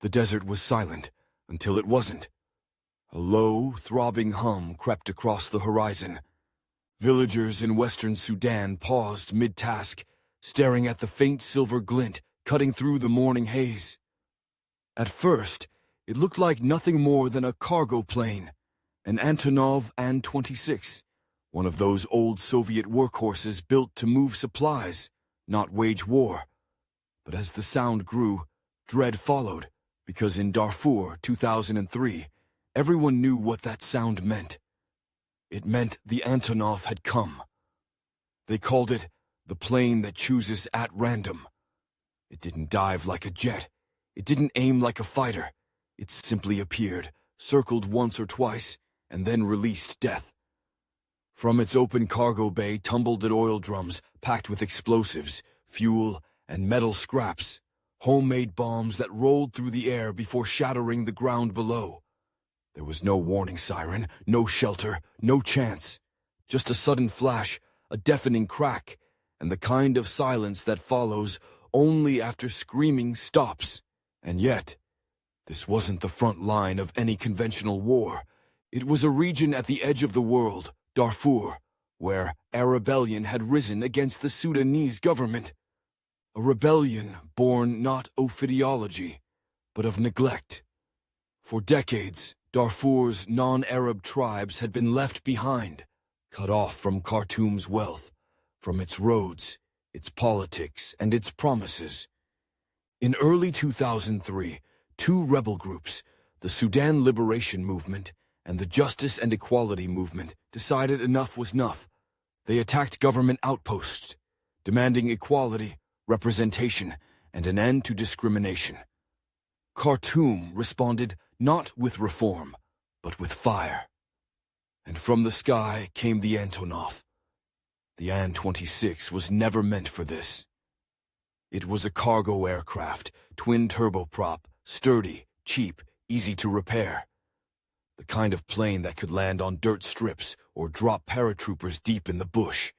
The desert was silent until it wasn't. A low, throbbing hum crept across the horizon. Villagers in western Sudan paused mid-task, staring at the faint silver glint cutting through the morning haze. At first, it looked like nothing more than a cargo plane, an Antonov An-26, one of those old Soviet workhorses built to move supplies, not wage war. But as the sound grew, dread followed, because in Darfur, 2003, everyone knew what that sound meant. It meant the Antonov had come. They called it the plane that chooses at random. It didn't dive like a jet. It didn't aim like a fighter. It simply appeared, circled once or twice, and then released death. From its open cargo bay tumbled at oil drums packed with explosives, fuel, and metal scraps, homemade bombs that rolled through the air before shattering the ground below. There was no warning siren, no shelter, no chance. Just a sudden flash, a deafening crack, and the kind of silence that follows only after screaming stops. And yet, this wasn't the front line of any conventional war. It was a region at the edge of the world, Darfur, where a rebellion had risen against the Sudanese government. A rebellion born not of ideology, but of neglect. For decades, Darfur's non-Arab tribes had been left behind, cut off from Khartoum's wealth, from its roads, its politics, and its promises. In early 2003, two rebel groups, the Sudan Liberation Movement and the Justice and Equality Movement, decided enough was enough. They attacked government outposts, demanding equality, representation, and an end to discrimination. Khartoum responded not with reform, but with fire. And from the sky came the Antonov. The An-26 was never meant for this. It was a cargo aircraft, twin turboprop, sturdy, cheap, easy to repair. The kind of plane that could land on dirt strips or drop paratroopers deep in the bush.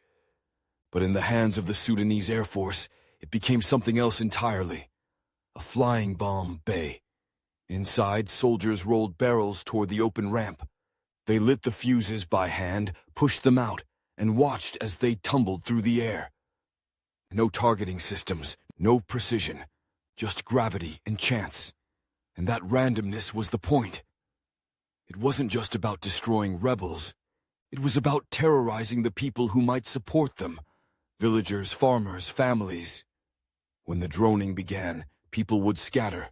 But in the hands of the Sudanese Air Force, it became something else entirely. A flying bomb bay. Inside, soldiers rolled barrels toward the open ramp. They lit the fuses by hand, pushed them out, and watched as they tumbled through the air. No targeting systems, no precision, just gravity and chance. And that randomness was the point. It wasn't just about destroying rebels. It was about terrorizing the people who might support them. Villagers, farmers, families. When the droning began, people would scatter.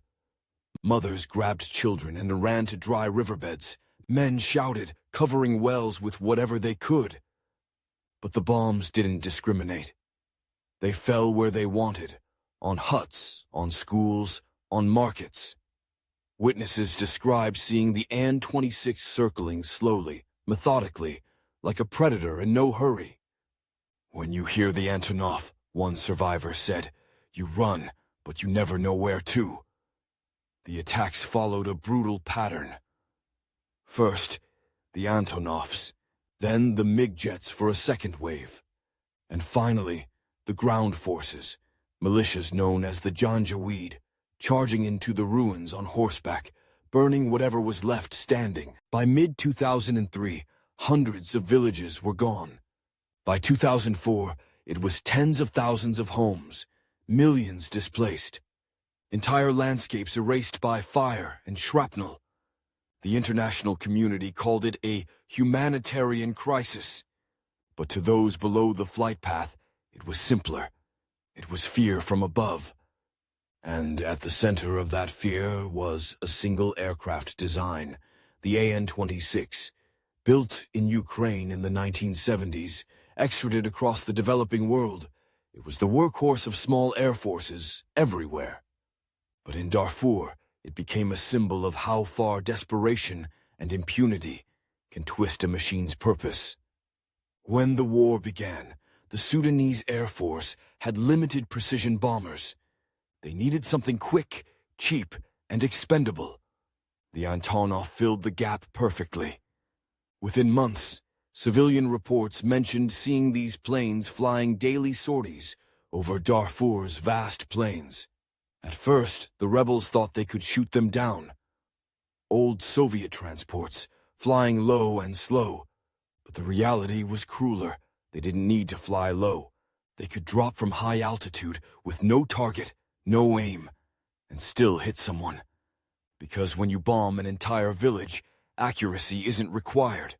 Mothers grabbed children and ran to dry riverbeds. Men shouted, covering wells with whatever they could. But the bombs didn't discriminate. They fell where they wanted, on huts, on schools, on markets. Witnesses described seeing the An-26 circling slowly, methodically, like a predator in no hurry. "When you hear the Antonov," one survivor said, "you run, but you never know where to." The attacks followed a brutal pattern. First, the Antonovs, then the MiG jets for a second wave, and finally, the ground forces, militias known as the Janjaweed, charging into the ruins on horseback, burning whatever was left standing. By mid-2003, hundreds of villages were gone. By 2004, it was tens of thousands of homes, millions displaced. Entire landscapes erased by fire and shrapnel. The international community called it a humanitarian crisis. But to those below the flight path, it was simpler. It was fear from above. And at the center of that fear was a single aircraft design, the An-26, built in Ukraine in the 1970s, exported across the developing world. It was the workhorse of small air forces everywhere. But in Darfur, it became a symbol of how far desperation and impunity can twist a machine's purpose. When the war began, the Sudanese Air Force had limited precision bombers. They needed something quick, cheap, and expendable. The Antonov filled the gap perfectly. Within months, civilian reports mentioned seeing these planes flying daily sorties over Darfur's vast plains. At first, the rebels thought they could shoot them down. Old Soviet transports, flying low and slow. But the reality was crueler. They didn't need to fly low. They could drop from high altitude with no target, no aim, and still hit someone. Because when you bomb an entire village, accuracy isn't required.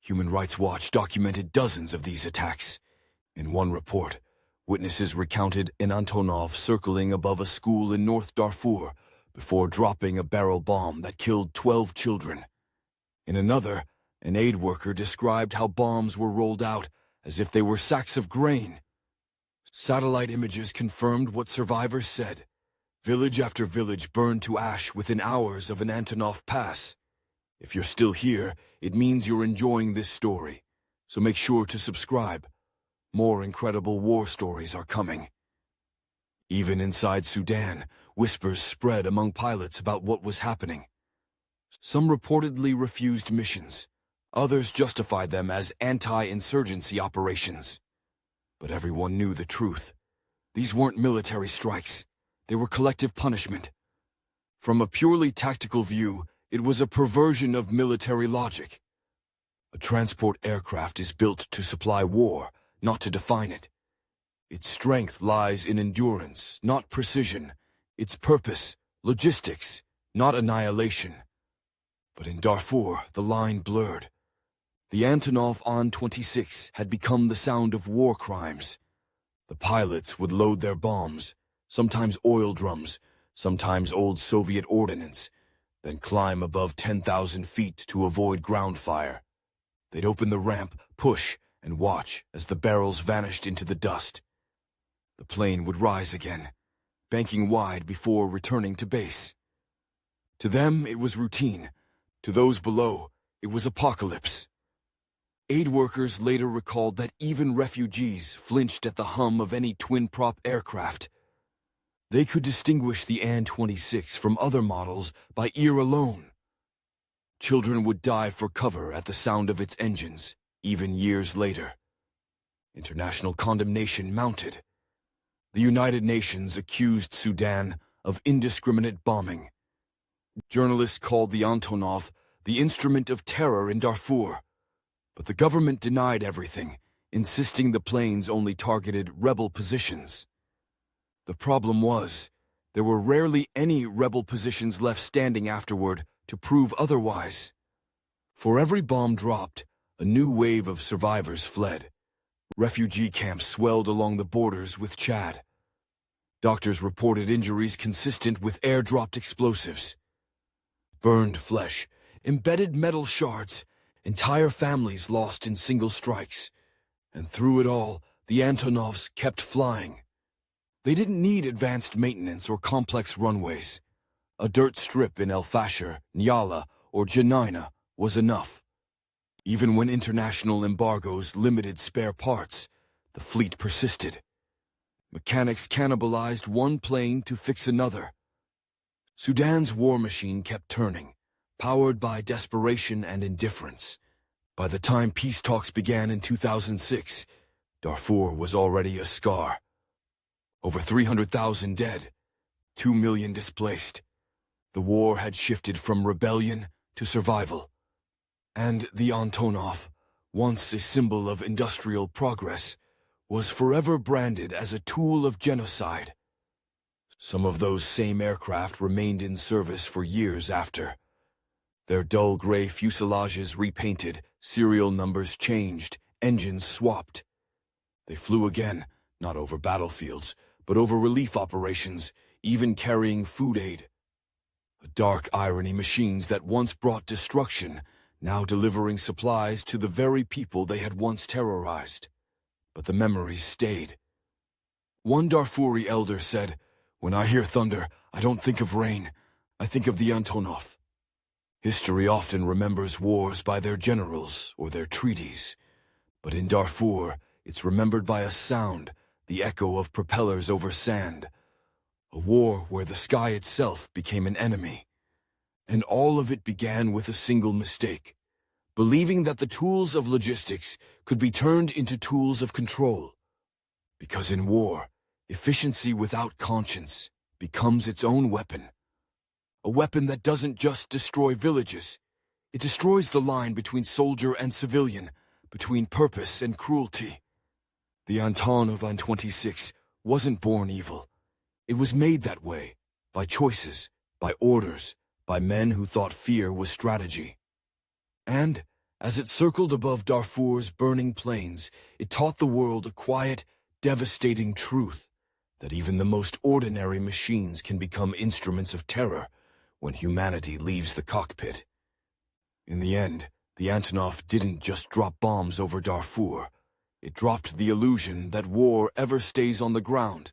Human Rights Watch documented dozens of these attacks. In one report, witnesses recounted an Antonov circling above a school in North Darfur before dropping a barrel bomb that killed 12 children. In another, an aid worker described how bombs were rolled out as if they were sacks of grain. Satellite images confirmed what survivors said. Village after village burned to ash within hours of an Antonov pass. If you're still here, it means you're enjoying this story. So make sure to subscribe. More incredible war stories are coming. Even inside Sudan, whispers spread among pilots about what was happening. Some reportedly refused missions. Others justified them as anti-insurgency operations. But everyone knew the truth. These weren't military strikes. They were collective punishment. From a purely tactical view, it was a perversion of military logic. A transport aircraft is built to supply war, not to define it. Its strength lies in endurance, not precision. Its purpose, logistics, not annihilation. But in Darfur, the line blurred. The Antonov An-26 had become the sound of war crimes. The pilots would load their bombs, sometimes oil drums, sometimes old Soviet ordnance, then climb above 10,000 feet to avoid ground fire. They'd open the ramp, push, and watch as the barrels vanished into the dust. The plane would rise again, banking wide before returning to base. To them, it was routine. To those below, it was apocalypse. Aid workers later recalled that even refugees flinched at the hum of any twin-prop aircraft. They could distinguish the An-26 from other models by ear alone. Children would dive for cover at the sound of its engines, even years later. International condemnation mounted. The United Nations accused Sudan of indiscriminate bombing. Journalists called the Antonov the instrument of terror in Darfur. But the government denied everything, insisting the planes only targeted rebel positions. The problem was, there were rarely any rebel positions left standing afterward to prove otherwise. For every bomb dropped, a new wave of survivors fled. Refugee camps swelled along the borders with Chad. Doctors reported injuries consistent with air-dropped explosives. Burned flesh, embedded metal shards, entire families lost in single strikes. And through it all, the Antonovs kept flying. They didn't need advanced maintenance or complex runways. A dirt strip in El Fasher, Nyala, or Janina was enough. Even when international embargoes limited spare parts, the fleet persisted. Mechanics cannibalized one plane to fix another. Sudan's war machine kept turning, powered by desperation and indifference. By the time peace talks began in 2006, Darfur was already a scar. Over 300,000 dead, 2 million displaced. The war had shifted from rebellion to survival. And the Antonov, once a symbol of industrial progress, was forever branded as a tool of genocide. Some of those same aircraft remained in service for years after. Their dull gray fuselages repainted, serial numbers changed, engines swapped. They flew again, not over battlefields, but over relief operations, even carrying food aid. A dark irony, machines that once brought destruction, now delivering supplies to the very people they had once terrorized. But the memories stayed. One Darfuri elder said, "When I hear thunder, I don't think of rain. I think of the Antonov." History often remembers wars by their generals or their treaties. But in Darfur, it's remembered by a sound, the echo of propellers over sand. A war where the sky itself became an enemy. And all of it began with a single mistake, believing that the tools of logistics could be turned into tools of control. Because in war, efficiency without conscience becomes its own weapon. A weapon that doesn't just destroy villages. It destroys the line between soldier and civilian, between purpose and cruelty. The Antonov An-26 wasn't born evil. It was made that way, by choices, by orders, by men who thought fear was strategy. And, as it circled above Darfur's burning plains, it taught the world a quiet, devastating truth, that even the most ordinary machines can become instruments of terror when humanity leaves the cockpit. In the end, the Antonov didn't just drop bombs over Darfur. It dropped the illusion that war ever stays on the ground.